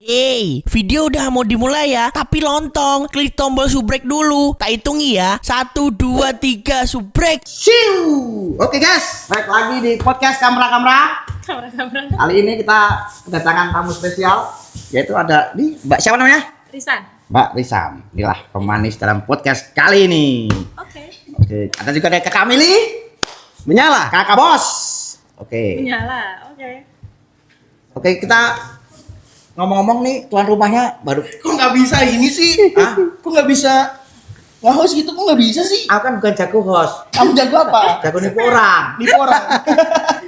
Video udah mau dimulai ya, tapi lontong. Klik tombol subrek dulu. Tak hitungi ya. 1, 2, 3, subrek. Siu. Oke guys, balik lagi di podcast Kamera. Kali ini kita kedatangan tamu spesial, yaitu ada di Mbak siapa namanya? Risan. Mbak Risan. Inilah pemanis dalam podcast kali ini. Oke. Ada juga ada Kakak Mili. Menyala. Kakak Bos. Oke. Menyala. Oke, kita ngomong-ngomong nih, tuan rumahnya baru. Kok nggak bisa ini sih? Hah? Kok nggak bisa nge-host gitu? Kok nggak bisa sih? Aku kan bukan jago host. Kamu jago apa? Jago nipu orang. Nipu orang.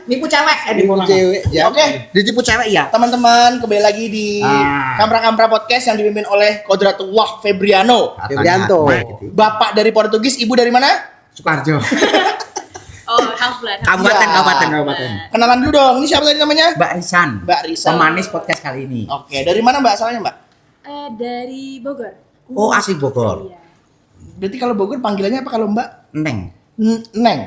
Nipu cewek. Nipu cewek. Ya. Oke, Ditipu cewek ya. teman-teman, kembali lagi di Kamera Podcast yang dipimpin oleh Kodratullah Febriano. Febrianto. Bapak dari Portugis, ibu dari mana? Sukarjo. Oh, Halfblood. Kabupaten. Kenalan dulu dong. Ini siapa tadi namanya? Mbak Risan. Mbak Risan. Pemanis podcast kali ini. Oke, dari mana Mbak asalnya Mbak? Dari Bogor. Oh, asli Bogor. Iya. Berarti kalau Bogor panggilannya apa kalau Mbak? Neng. Neng.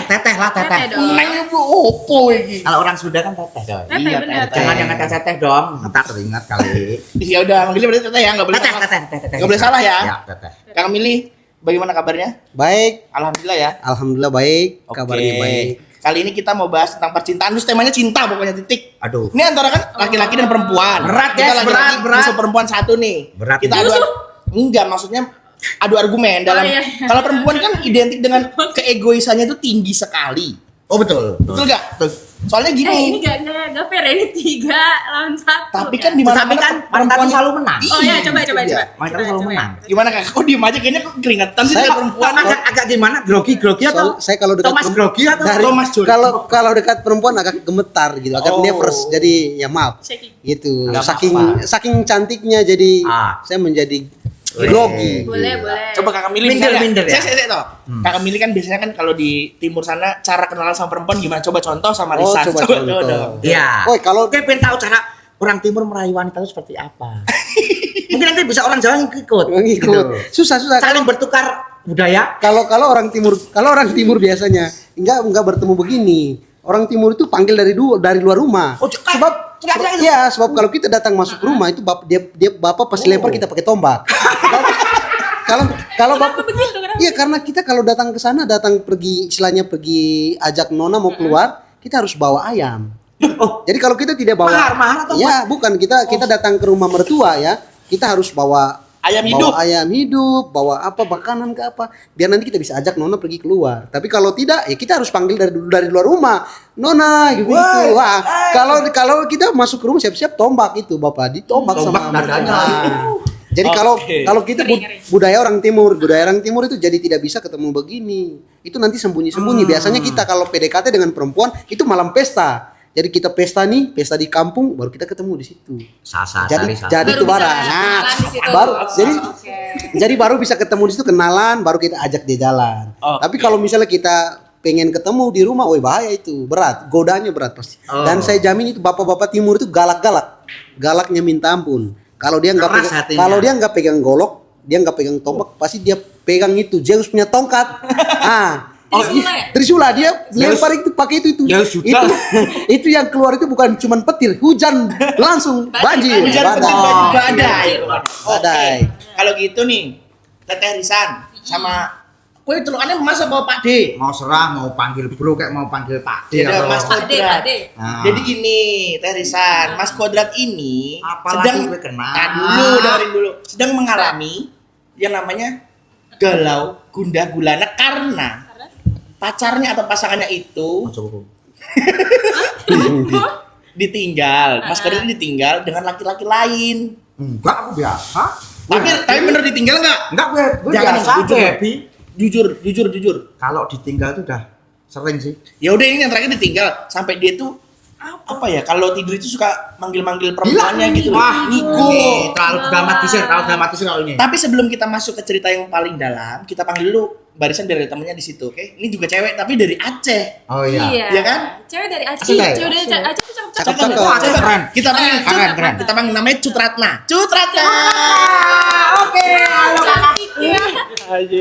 Teteh lah, teteh. dong. Neng itu opo iki? Kalau orang Sunda kan teteh. Teteh Iya, bener. teteh. Jangan yang ada teteh dong. Entar teringat kali. Ya udah, manggilnya berarti teteh ya, enggak boleh salah. Teteh. Nggak boleh salah ya? Ya, teteh. Kang Mili, bagaimana kabarnya? Baik, Alhamdulillah ya. alhamdulillah baik, Oke. kabarnya baik. Kali ini kita mau bahas tentang percintaan. Terus temanya cinta pokoknya titik. Aduh. Ini antara kan laki-laki dan perempuan. Berat, Kita guys, laki-laki berat. musuh perempuan satu nih. Berat Kita nih. adu. Enggak, maksudnya adu argumen dalam. iya. Kalau perempuan kan identik dengan keegoisannya itu tinggi sekali. Oh, betul. Betul gak? Soalnya Ini gini. nggak fair. Ini 3 lawan 1. Tapi kan di mana Tapi kan wanita selalu menang. Oh ya, coba. Wanita selalu menang. Gimana Kak? Kok diem aja kayaknya kok keringetan sih Saya- kayak perempuan. Agak gimana? Grogi atau? Saya kalau dekat Thomas Grogi atau dari- Thomas Joy? kalau dekat perempuan agak gemetar gitu, agak Oh. nervous. Jadi ya maaf. Shaking. Gitu. Nggak Saking cantiknya jadi saya menjadi grogi. Boleh. Coba Kakak Mili Minder ya? Saya toh. Kakak Mili kan biasanya kan kalau di timur sana cara kenalan sama perempuan gimana? Coba contoh sama Oh, Risan. coba contoh. dong. Iya. Oh, kalau Oke, pengen tahu cara orang timur meraih wanita itu seperti apa? Mungkin nanti bisa orang Jawa ikut. ngikut susah. Saling bertukar budaya. Kalau orang timur biasanya enggak bertemu begini. Orang timur itu panggil dari luar rumah. Oh, Sebab kalau kita datang masuk rumah itu bapak pasti lempar kita pakai tombak. Kalau bapak begitu? Kenapa? iya, karena kita kalau datang ke sana pergi ajak nona mau keluar, kita harus bawa ayam. Oh, Jadi kalau kita tidak bawa mahar atau ya bukan kita datang ke rumah mertua ya, kita harus bawa ayam hidup, bawa apa makanan ke apa, biar nanti kita bisa ajak nona pergi keluar. Tapi kalau tidak, ya kita harus panggil dari luar rumah, nona gitu. Wah, kalau kita masuk ke rumah siap-siap tombak itu bapak ditombak sama nadanya. Jadi Oke. kalau kita budaya orang timur itu jadi tidak bisa ketemu begini. Itu nanti sembunyi-sembunyi. Biasanya kita kalau PDKT dengan perempuan itu malam pesta. Jadi kita pesta di kampung, baru kita ketemu di situ. Sasa. Jadi Baru itu bisa barang. kenalan di situ. Jadi baru bisa ketemu di situ, kenalan, baru kita ajak dia jalan. Oke. Tapi kalau misalnya kita pengen ketemu di rumah, woi bahaya itu, berat, godanya berat pasti. Dan saya jamin itu bapak-bapak timur itu galak-galak, galaknya minta ampun. Kalau dia nggak pegang golok, dia nggak pegang tombak, pasti dia pegang itu Zeus punya tongkat. Trisula dia lempar itu pakai itu. Itu yang keluar itu bukan cuman petir, hujan langsung banjir. Badai. Badai. Kalau gitu nih, Teteh Risan sama kowe celukannya masa bawa Pak D. Mau serah, mau panggil bro, kayak mau panggil Pak D. Beda, atau- Mas Kodrat. Pak D. Jadi gini, Teh Risan, Mas Kodrat ini Apalagi sedang gue kenal. dengerin dulu, sedang mengalami yang namanya galau gundah gulana karena pacarnya atau pasangannya itu ditinggal. Mas Kodrat ini ditinggal dengan laki-laki lain. Enggak, aku biasa. Tapi bener ditinggal nggak? Enggak, gue Jangan biasa. jujur. Happy. Jujur. Kalau ditinggal tuh udah sering sih. Ya udah, ini yang terakhir ditinggal sampai dia tuh apa ya, kalau tidur itu suka manggil-manggil perempuannya gitu. Wah, Niko. terlalu dramatisir kalau ini. Tapi sebelum kita masuk ke cerita yang paling dalam, kita panggil dulu barisan dari temennya di situ, oke? Ini juga cewek tapi dari Aceh. Oh iya. Iya kan? Cewek dari Aceh. Aceh. Cewek dari Aceh tuh cakep-cakep. Cakep. Wah, Aceh keren. Kita panggil Keren. Kita panggil namanya Cutratna. Cutratna. Oke, halo Cantiknya.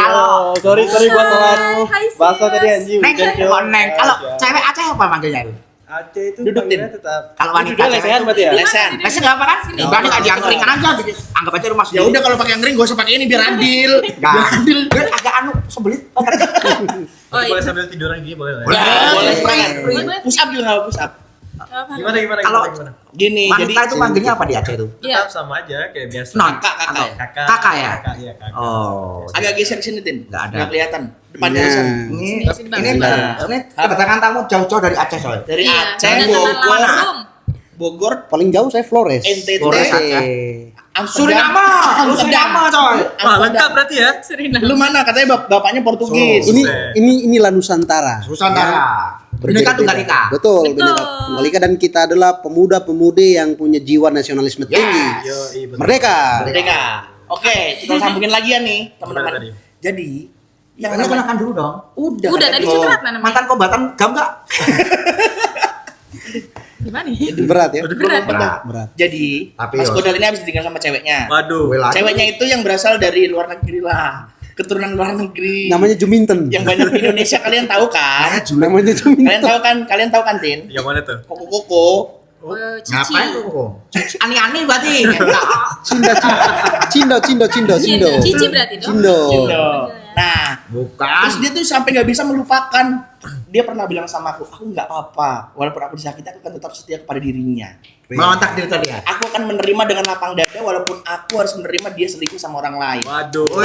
Halo. Sorry gua telat. Hai, Bahasa tadi sis. anjing. Neng, Kecil. kok Neng. Kalau cewek Aceh apa manggilnya? Aceh itu Duduk, Tin. panggilnya tetap. Kalau wanita Duduknya lesehan berarti ya? Lesehan. Lesehan nggak apa kan? Berarti nggak diangkringan aja, anggap aja rumah Ya sendiri. udah kalau pakai angkring gak usah pakai ini biar adil. Biar adil. Biar agak anu sebelit. Oh Boleh iya. sambil tiduran gini boleh lah. Boleh, boleh. Free. Push up juga nggak push up. Gimana Kalau gimana? Gini, jadi wanita itu panggilnya apa di Aceh itu? Iya. Tetap sama aja kayak biasa. Non, kakak atau ya? kakak ya? Kakak ya, kakak. Oh. agak geser ke sini, Tin. Nggak ada. Nggak kelihatan. Depannya Nah. Risan. Ini Sini, Bang. ini Nah. ini kedatangan tamu jauh-jauh dari Aceh soalnya. Dari Iya. Aceh, Dan Bogor, langsung. Bogor, Paling jauh saya Flores. NTT, Flores aja. Amsterdam. Suriname coy. Wah, lengkap berarti ya. Serina. Lu mana? Katanya bapaknya Portugis. Inilah Nusantara. Nusantara. Berbeda-beda. Bineka Tunggal Ika. Betul, Betul. Bineka Tunggal Ika, dan kita adalah pemuda-pemudi yang punya jiwa nasionalisme tinggi. Yo, iya betul. Merdeka. Merdeka. Oke, kita sambungin lagi ya nih, Gimana teman-teman. tadi? Jadi, yang Ini namanya kenakan dulu dong. Udah tadi curhat namanya. Mantan kombatan gam nggak? Gimana nih? Berat ya? Berat. Jadi, Tapi Mas yo. Kodal ini habis ditinggal sama ceweknya. Waduh. Gue lagi. Ceweknya itu yang berasal dari luar negeri lah. Keturunan luar negeri. namanya Juminten. Yang banyak di Indonesia kalian tahu kan? Namanya Juminten. Kalian tahu kan, Tin? Yang mana tuh? Koko-koko. Oh, Cici. Ngapain lu? Aneh-aneh berarti. Cindo. Cici berarti dong. Cindo. Cindo. Nah, Bukan. terus dia tuh sampai nggak bisa melupakan. Dia pernah bilang sama aku nggak apa-apa. Walaupun aku disakiti, aku akan tetap setia kepada dirinya. Melawan takdir tadi ya. Aku akan menerima dengan lapang dada, walaupun aku harus menerima dia selingkuh sama orang lain. Waduh. Ini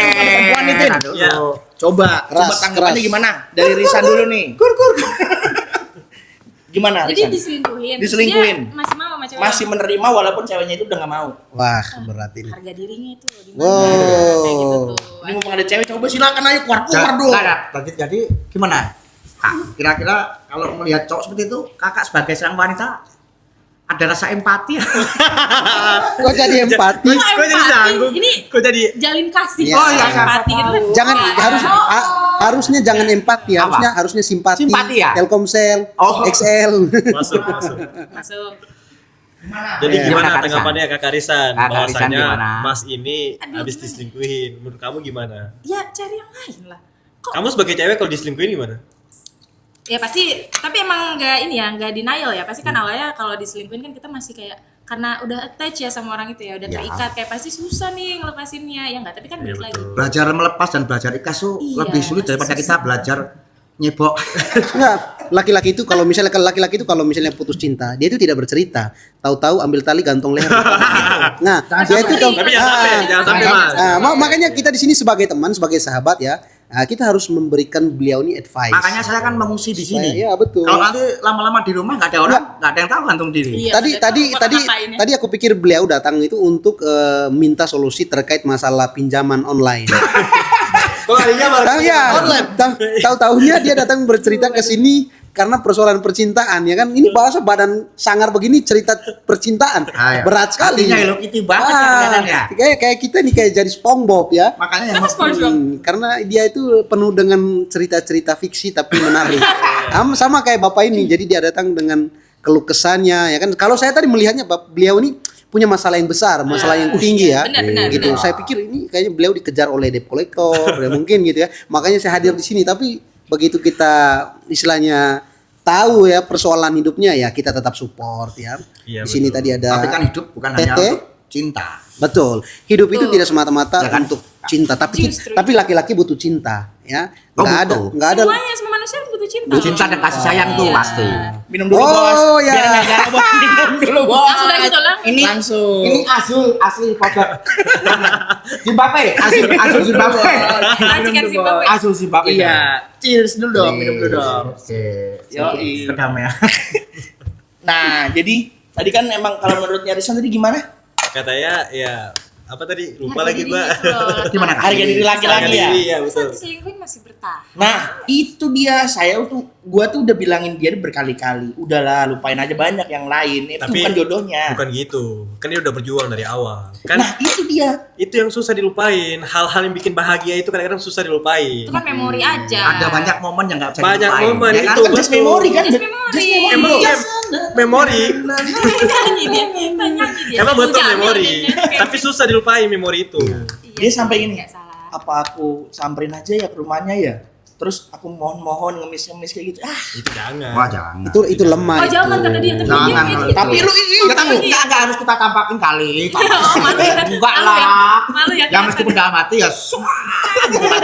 bukan perempuan nih, Tin. Aduh. Ya. Coba Keras, tanggapannya keras. gimana? Dari Risan dulu nih. Gimana, Jadi Risan? diselingkuhin. Terus Diselingkuhin. dia masih mau sama cewek. Masih menerima walaupun ceweknya itu udah nggak mau. Wah, berat ini. Harga dirinya itu di Wow. Kayak gitu tuh. Ini mumpung ada cewek, coba silakan ayo keluar dong. Jadi gimana? Kak, kira-kira kalau melihat cowok seperti itu, kakak sebagai seorang wanita ada rasa empati ya? Kok jadi empati? Kok Kok jadi empati? canggung? Ini Kok jadi jalin kasih. Iya. Oh, iya, empati gitu kan. Jangan Wah. harusnya jangan empati, Apa? harusnya simpati. Simpati ya? Telkomsel, Oh. XL. masuk. Masuk. Jadi Iya. gimana Kakak tanggapannya Kakak Risan? Kakak Risan Bahwasanya gimana? Mas ini Aduh, habis gimana? diselingkuhin. Menurut kamu gimana? Ya cari yang lain lah. Kok Kamu sebagai cewek kalau diselingkuhin gimana? ya pasti, tapi emang nggak ini ya, nggak denial ya. Pasti kan awalnya kalau diselingkuhin kan kita masih kayak karena udah attach ya sama orang itu ya, udah Ya. terikat, kayak pasti susah nih ngelepasinnya. Ya nggak, tapi kan Iya, balik lagi. betul. Belajar melepas dan belajar ikhlas tuh Iya, lebih sulit daripada kita belajar nyebok. Enggak, laki-laki itu kalau misalnya putus cinta, dia itu tidak bercerita. Tahu-tahu ambil tali gantung leher. Nah, dia itu Tapi jangan sampai Mas. makanya kita di sini sebagai teman, sebagai sahabat ya, kita harus memberikan beliau ini advice. Makanya saya kan mengungsi di sini. Iya, betul. Kalau nanti lama-lama di rumah nggak ada orang, nggak ada yang tahu gantung diri. Iya, tadi udah tadi tahu buat tadi ngapain ya. tadi aku pikir beliau datang itu untuk minta solusi terkait masalah pinjaman online. Kok harinya Tahu ya, tahu-tahunya dia datang bercerita ke sini karena persoalan percintaan ya kan. Ini bahasa badan sangar begini cerita percintaan Ah, ya. berat sekali. Artinya Hello Kitty banget ya kelihatan ya. Kayak kita nih kayak jadi SpongeBob ya. Makanya yang Kenapa SpongeBob? Karena dia itu penuh dengan cerita-cerita fiksi tapi menarik. Sama kayak bapak ini. Jadi dia datang dengan keluh kesannya ya kan. Kalau saya tadi melihatnya beliau ini punya masalah yang besar, masalah yang tinggi ya. Benar, Gitu. benar. Saya pikir ini kayaknya beliau dikejar oleh debt collector, ya mungkin gitu ya. Makanya saya hadir di sini. Tapi begitu kita istilahnya tahu ya persoalan hidupnya ya kita tetap support ya. Iya, Di sini betul. tadi ada Tapi kan hidup bukan hanya Tete. untuk cinta. Betul. Hidup itu tidak semata-mata Ya kan? untuk cinta, tapi Justru. laki-laki butuh cinta, ya. Oh, Enggak ada. Semuanya, semua manusia butuh cinta. Cinta dan kasih sayang tuh Iya. pasti. Minum dulu, Oh, Bos. ya. Biar nggak galau, Bos. Minum dulu, Bos. Langsung dari situ lang. Ini Langsung. Ini asli podcast. Zimbabwe, asli Zimbabwe. Racikan Zimbabwe. Asli Zimbabwe. Iya. Cheers dulu dong, minum dulu dong. Oke. Yoi. Kedamaian. Nah, jadi tadi kan emang kalau menurutnya Risan tadi gimana? Katanya ya apa tadi? Lupa Harga lagi dirinya gua. itu loh. Gimana? Harga diri laki-laki Harga ya. diri, ya Terus betul. diselingkuhin masih bertahan. Nah, itu dia. Gua tuh udah bilangin dia berkali-kali. Udahlah, lupain aja banyak yang lain. Itu Tapi bukan jodohnya. Bukan gitu. Kan dia udah berjuang dari awal. Kan Nah, itu dia. itu yang susah dilupain. Hal-hal yang bikin bahagia itu kadang-kadang susah dilupain. Itu kan memori aja. Ada banyak momen yang nggak bisa Banyak dilupain, momen, ya kan? itu Kan just memori kan? Just memori. Just memori. Emang memori. Nyanyi dia, nyanyi dia. Emang betul Jamil memori. dia. Tapi susah dilupain memori itu. Iya, Dia sampai ini. nggak salah. Apa aku samperin aja ya ke rumahnya ya? terus aku mohon-mohon ngemis-ngemis kayak gitu. Itu jangan. Wah, jangan. Itu lemah. Oh jangan kata dia, tapi dia Jangan, kayak kalau gitu. Tapi lu Ya, tapi enggak harus kita tampakin kali. Oh, malu ya. Enggak Malu ya. lah. Malu ya, Ya kenapa meskipun nih? dalam hati ya semua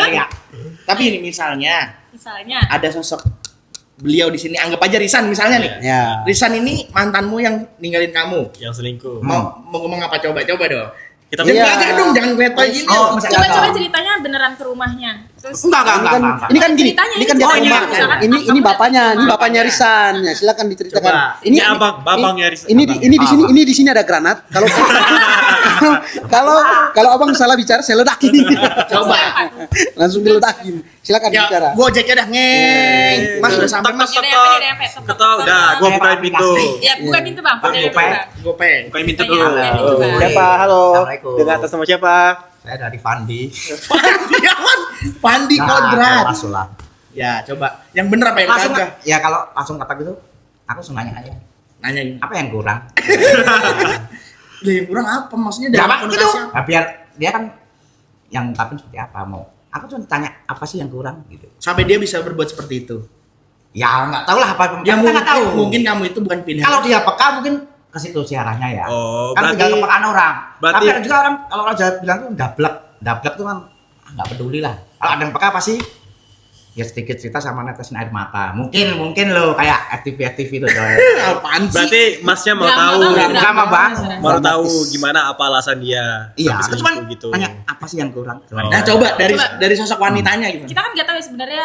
ya. Tapi ini misalnya Misalnya. ada sosok beliau di sini, anggap aja Risan misalnya nih. Ya. Risan ini mantanmu yang ninggalin kamu. Yang selingkuh. Mau ngomong apa, coba dong. Kita Iya. Enggak dong, jangan letoy gini. Oh, Misalnya Coba ceritanya beneran ke rumahnya. Terus Enggak. Ini kan gini, Ceritanya ini kan ini dia ceritanya, rumah. misalkan Ini bapaknya Risan. Ya, silakan diceritakan. Coba. Ini abangnya Risan. Ini di sini ada granat. Kalau abang salah bicara saya ledakin. Coba. Langsung diledakin. Silakan Ya, bicara. gua ojeknya dah ngeng. Mas udah sampai Mas. Ketok, udah, gua bukain pintu. Ya, buka pintu Bang. Buka pintu, Gopeng. Bang. Gopeng. Bukain pintu Tanya, dulu. bukain pintu, Bang. Siapa? Halo. Assalamualaikum. Dengan atas nama siapa? Saya dari Fandi. Pandi Kodrat. Langsung lah. Ya, coba. Yang bener apa yang Langsung kagak? ya kalau langsung kata gitu, aku langsung nanya aja. Nanya ini. Apa yang kurang? Lah yang kurang apa? Maksudnya Ya dalam apa gitu? konotasi apa? Nah, biar dia kan yang ngungkapin seperti apa mau. Aku cuma tanya apa sih yang kurang gitu. Sampai dia bisa berbuat seperti itu. Ya nggak tahu lah apa. Ya Kita nggak tahu. mungkin kamu itu bukan pilihan. Kalau dia peka mungkin ke situ sih arahnya ya. Oh, Kan tinggal berarti- kepekaan orang. berarti- Tapi ada juga orang kalau orang Jawa bilang tuh dablek tuh kan nggak peduli lah. Kalau ada yang peka pasti ya sedikit cerita sama netesin air mata. Mungkin lo kayak FTV itu coy. Apaan sih? Berarti masnya mau Drama tahu, banget, drama bang. mau tahu gimana apa alasan dia. Iya, sampai aku cuma selingkuh gitu. tanya apa sih yang kurang. Oh. Nah, coba Coba. dari sosok wanitanya gimana? Kita kan nggak tahu ya sebenarnya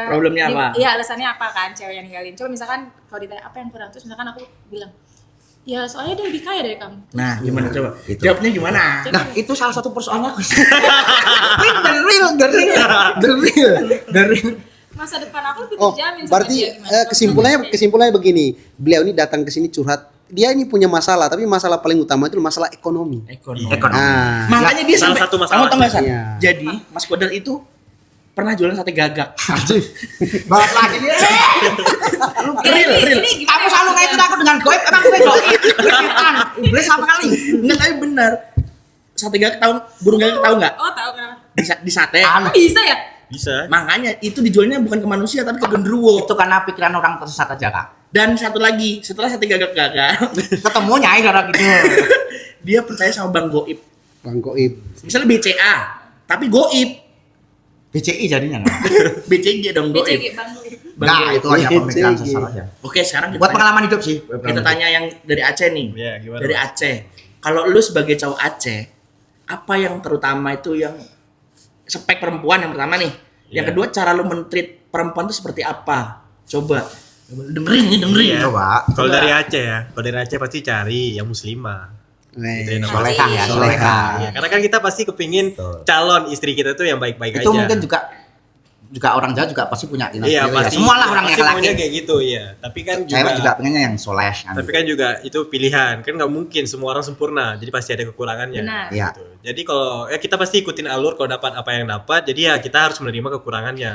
Problemnya apa? Iya, alasannya apa kan cewek yang ninggalin. Coba misalkan kalau ditanya apa yang kurang, terus misalkan aku bilang, ya soalnya dia lebih kaya dari kamu. Nah, gimana coba? Gitu. Jawabnya gimana? Nah itu salah satu persoalannya aku. The real. Masa depan aku lebih Oh, terjamin sama berarti dia gimana? kesimpulannya begini. Beliau ini datang ke sini curhat. Dia ini punya masalah, tapi masalah paling utama itu masalah ekonomi. Ekonomi. Ah, Makanya dia Salah sampai satu masalah. kamu tahu nggak, San? Iya. Jadi Mas Kodar itu pernah jualan sate gagak. Bahas lagi dia. Real. Kamu selalu ngaitin aku dengan goib, emang gue goib. Iblis apa kali? Enggak, tapi benar. Sate gagak tahu, burung gagak tahu nggak? Oh, tahu kenapa? Di sate. Aneh. Bisa ya? Bisa. Makanya itu dijualnya bukan ke manusia tapi ke genderuwo. Itu karena pikiran orang tersesat aja kak. Dan satu lagi, setelah sate gagak gagal, Ketemu nyai karena gitu. dia percaya sama Bang Goib. Bang Goib. Misalnya BCA, tapi Goib. BCI jadinya nggak? BCG dong Goib. BCG Bang. Nah itu hanya pemikiran BCI. sesat aja. Oke, sekarang Buat pengalaman hidup sih. kita tanya yang dari Aceh nih. Iya, gimana, Dari Mas? Aceh. Kalau lu sebagai cowok Aceh, apa yang terutama itu yang spek perempuan yang pertama nih. Yang Iya. kedua, cara lu men-treat perempuan itu seperti apa? Coba. Dengerin nih. Iya. Coba. Kalau dari Aceh ya, kalau dari Aceh pasti cari yang muslimah. Gitu ya, namanya. Solehah ya, solehah. Iya, karena kan kita pasti kepingin Betul. calon istri kita tuh yang baik-baik aja. Itu mungkin juga orang Jawa juga pasti punya dinas Iya, sendiri ya. pasti. Semua lah orang pasti yang maunya laki. kayak gitu, ya. Tapi kan Cewek juga pengennya yang soleh kan. tapi kan juga itu pilihan. Kan nggak mungkin semua orang sempurna. Jadi pasti ada kekurangannya. Benar. Iya. Gitu. Jadi kalau ya kita pasti ikutin alur kalau dapat apa yang dapat. Jadi ya kita harus menerima kekurangannya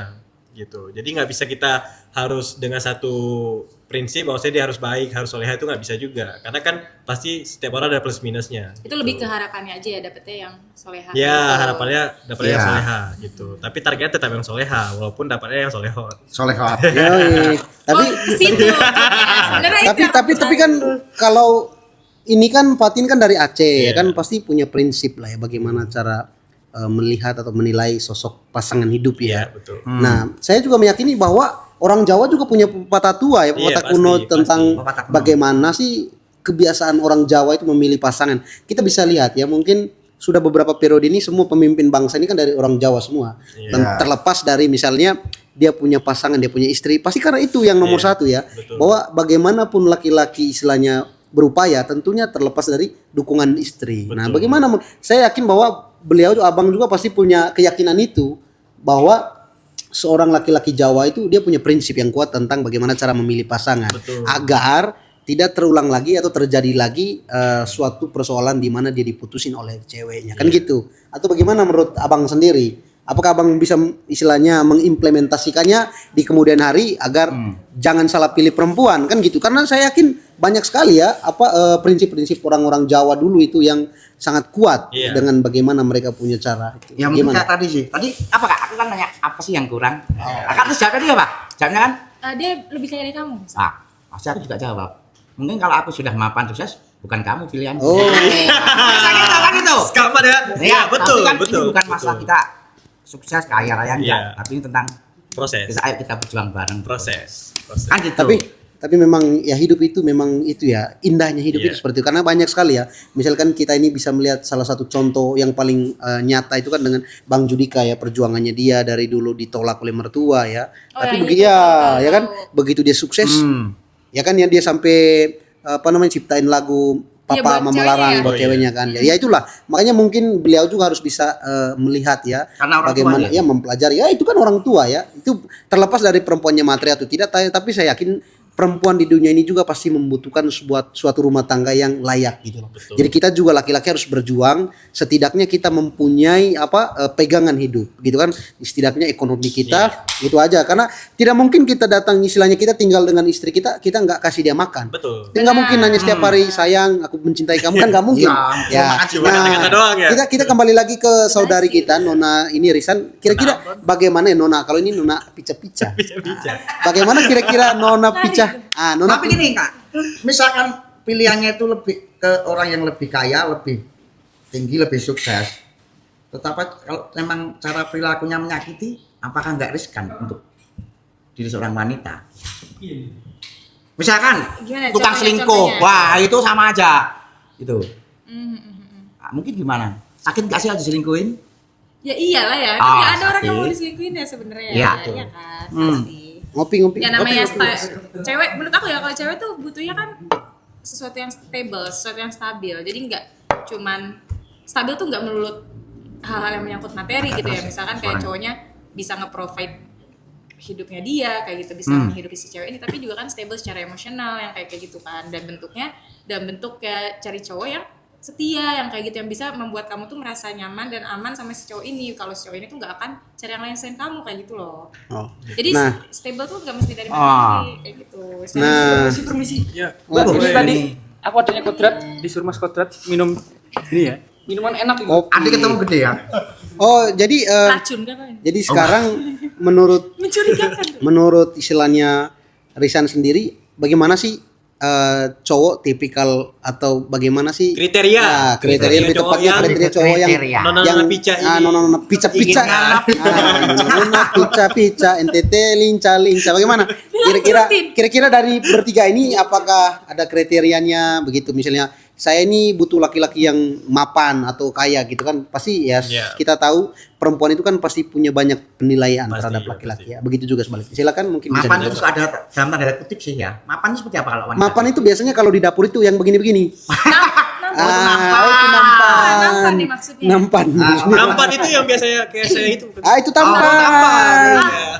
gitu. Jadi nggak bisa kita harus dengan satu prinsip bahwasanya dia harus baik, harus soleha, itu nggak bisa juga. Karena kan pasti setiap orang ada plus minusnya. Itu lebih ke harapannya aja ya dapetnya yang soleha. Ya harapannya dapatnya yang Iya. soleha gitu. Tapi targetnya tetap yang soleha walaupun dapatnya yang solehot. Solehah. Yoi. Tapi Oh, ke situ. Sebenarnya itu yang aku tapi kan kalau ini kan Fatin kan dari Aceh ya Iya. kan pasti punya prinsip lah ya bagaimana cara melihat atau menilai sosok pasangan hidup Iya, ya. betul. Nah, saya juga meyakini bahwa orang Jawa juga punya pepatah tua ya, pepatah Iya, kuno pasti, tentang pasti. Pepatah kuno. bagaimana sih kebiasaan orang Jawa itu memilih pasangan. Kita bisa lihat ya, mungkin sudah beberapa periode ini semua pemimpin bangsa ini kan dari orang Jawa semua. Iya. Dan terlepas dari misalnya dia punya pasangan, dia punya istri, pasti karena itu yang nomor Iya, satu ya. betul. Bahwa bagaimanapun laki-laki istilahnya berupaya, tentunya terlepas dari dukungan istri. Nah, Betul. bagaimana? Saya yakin bahwa beliau, abang juga pasti punya keyakinan itu bahwa seorang laki-laki Jawa itu dia punya prinsip yang kuat tentang bagaimana cara memilih pasangan Betul. agar tidak terulang lagi atau terjadi lagi suatu persoalan di mana dia diputusin oleh ceweknya kan gitu. Atau bagaimana menurut abang sendiri? Apakah abang bisa istilahnya mengimplementasikannya di kemudian hari agar jangan salah pilih perempuan kan gitu? Karena saya yakin banyak sekali ya prinsip-prinsip orang-orang Jawa dulu itu yang sangat kuat dengan bagaimana mereka punya cara. Ya mungkin kayak tadi sih. Tadi apa Kak? Aku kan nanya apa sih yang kurang? Kakak terus jawabnya dia apa? Jawabnya kan? Dia lebih kaya dari kamu. Pasti aku juga jawab. Mungkin kalau aku sudah mapan sukses, bukan kamu pilihan. Oh. Misalnya kan itu. Kapan ya? Ya, betul, tapi kan betul. ini bukan masalah kita sukses kaya raya enggak, Iya. tapi ini tentang Proses. ayo kita berjuang bareng. Proses. Kan gitu. Tapi memang ya hidup itu memang itu ya indahnya hidup itu seperti itu karena banyak sekali ya misalkan kita ini bisa melihat salah satu contoh yang paling nyata itu kan dengan Bang Judika ya perjuangannya dia dari dulu ditolak oleh mertua ya tapi begitu ya kan begitu dia sukses ya kan ya dia sampai apa namanya ciptain lagu Papa Mama Larang buat ceweknya kan ya itulah makanya mungkin beliau juga harus bisa melihat ya bagaimana ya mempelajari ya itu kan orang tua ya itu terlepas dari perempuannya materi atau tidak tapi saya yakin perempuan di dunia ini juga pasti membutuhkan suatu rumah tangga yang layak gitu loh. Betul. Jadi kita juga laki-laki harus berjuang setidaknya kita mempunyai pegangan hidup gitu kan setidaknya ekonomi kita itu aja karena tidak mungkin kita datang istilahnya kita tinggal dengan istri kita nggak kasih dia makan. Betul. Nggak mungkin hanya setiap hari sayang aku mencintai kamu kan nggak mungkin. Cuma kata-kata doang ya. Kita kembali lagi ke saudari kita Nona ini Risan kira-kira bagaimana ya Nona kalau ini Nona pica-pica. Bagaimana kira-kira Nona pica? Nona Tapi gini Kak, misalkan pilihannya itu lebih ke orang yang lebih kaya, lebih tinggi, lebih sukses. Tetapi kalau memang cara perilakunya menyakiti, apakah nggak riskan untuk diri seorang wanita? Misalkan tukang selingkuh, wah itu sama aja. Itu. Mungkin gimana? Sakit nggak sih kalau diselingkuhin? Ya iyalah ya, kan nggak ada orang yang mau diselingkuhin ya sebenarnya ya kan pasti. Ngopi. Ya namanya cewek, menurut aku ya kalau cewek tuh butuhnya kan sesuatu yang stable, sesuatu yang stabil. Jadi nggak cuman stabil tuh nggak melulu hal-hal yang menyangkut materi gitu ya. Misalkan kayak cowoknya bisa nge-provide hidupnya dia kayak gitu, bisa menghidupi si cewek ini, tapi juga kan stable secara emosional yang kayak gitu kan. Dan bentuknya kayak cari cowok yang setia yang kayak gitu yang bisa membuat kamu tuh merasa nyaman dan aman sama si cowok ini. Kalau si cowok ini tuh nggak akan cari yang lain selain kamu kayak gitu loh. Jadi stable tuh nggak mesti dari materi kayak gitu. Permisi. Ya. Mbak, ini tadi aku adanya kodrat disuruh Mas Kodrat minum ini ya. Minuman enak itu. Andi ketemu gede ya. Oh, jadi Racun kan? jadi sekarang menurut Mencurigakan. menurut istilahnya Risan sendiri bagaimana sih cowok tipikal atau bagaimana sih Kriteria. Nah, kriteria lebih cowok tepatnya yang- kriteria cowok yang Nona pica ini. nona pica NTT linca bagaimana kira-kira dari bertiga ini apakah ada kriterianya begitu misalnya saya ini butuh laki-laki yang mapan atau kaya gitu kan pasti ya kita tahu perempuan itu kan pasti punya banyak penilaian terhadap laki-laki ya begitu juga sebaliknya silakan mungkin bisa Mapan itu dijawab. suka ada dalam tanda kutip sih ya. Mapan itu seperti apa kalau wanita? Mapan itu biasanya kalau di dapur itu yang begini-begini. Nampan. Itu nampan. Nampan nih maksudnya. Nampan. Nampan itu yang biasanya kayak saya itu. Itu tampan.